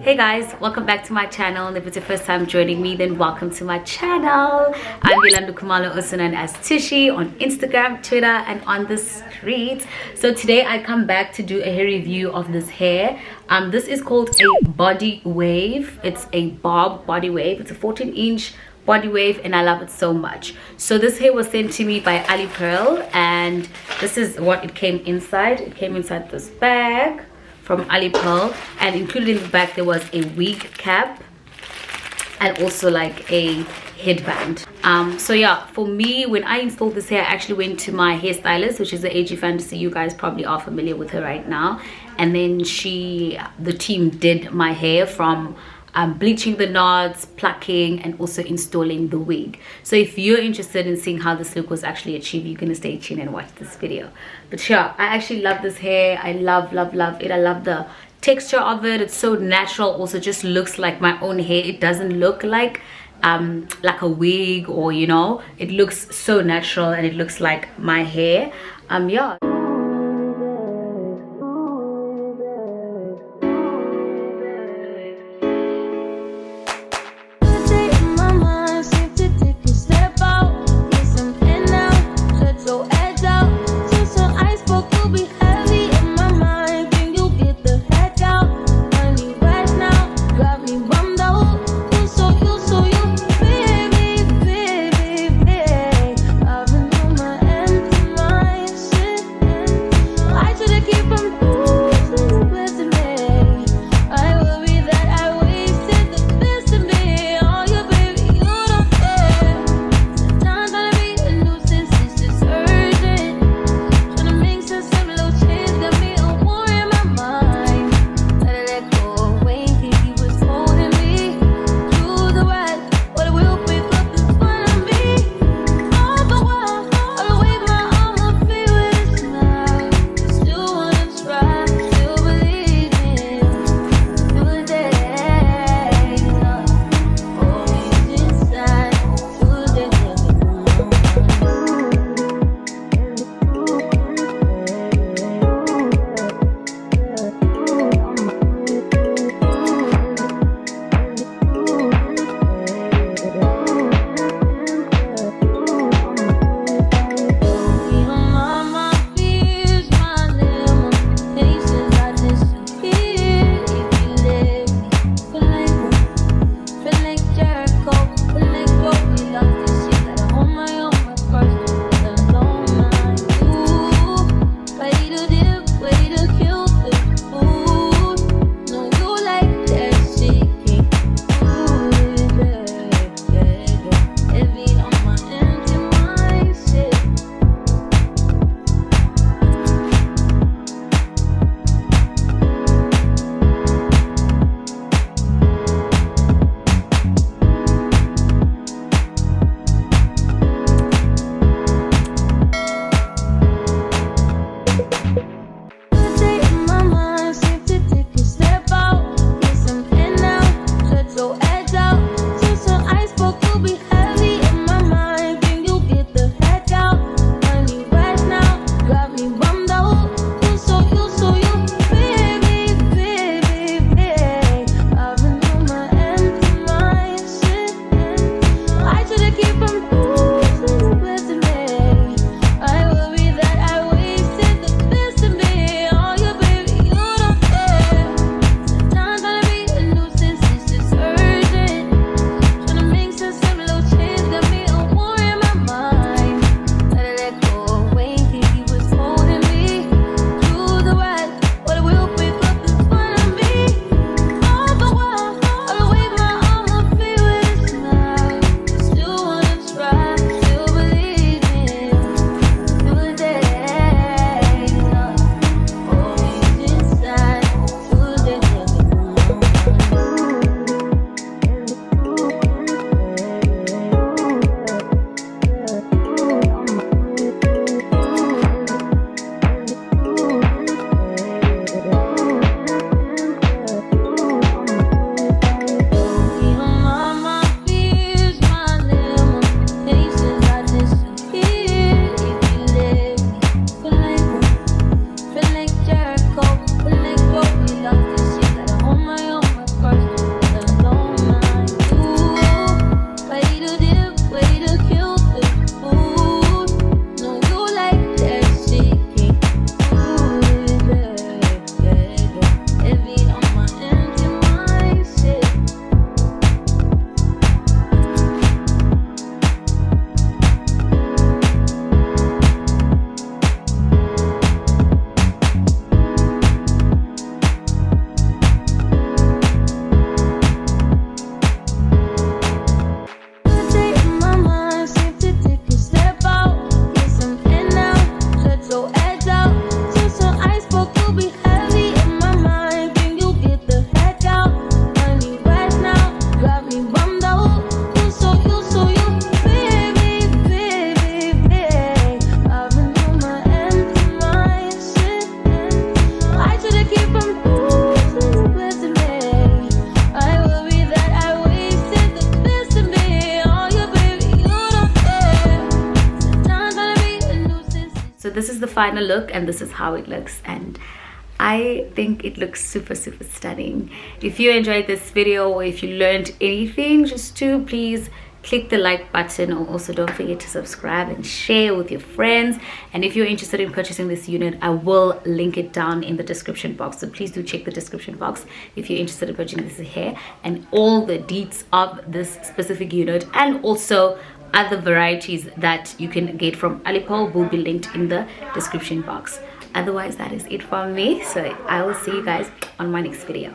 Hey guys, welcome back to my channel, and if it's your first time joining me, then welcome to my channel. I'm Yolanda Kumalo, also known as Tishy, on Instagram, Twitter, and on the streets. So today I come back to do a hair review of this hair. This is called a body wave. It's a bob body wave. It's a 14-inch body wave, and I love it so much. So this hair was sent to me by Alipearl, and this is what it came inside. It came inside this bag from Alipearl, and included in the bag there was a wig cap and also like a headband. So yeah, for me, when I installed this hair, I actually went to my hairstylist, which is the AG Fantasy. You guys probably are familiar with her right now. And then the team did my hair from bleaching the knots, plucking, and also installing the wig. So if you're interested in seeing how this look was actually achieved, you're gonna stay tuned and watch this video. But sure, I actually love this hair. I love it. I love the texture of it. It's so natural. Also just looks like my own hair. It doesn't look like a wig, or you know, it looks so natural and it looks like my hair. Yeah. the final look, and this is how it looks, and I think it looks super stunning. If you enjoyed this video, or if you learned anything, just please click the like button, or also don't forget to subscribe and share with your friends. And if you're interested in purchasing this unit, I will link it down in the description box, so please do check the description box if you're interested in purchasing this hair, and all the deets of this specific unit and also other varieties that you can get from Alipearl will be linked in the description box. Otherwise, that is it from me, so I will see you guys on my next video.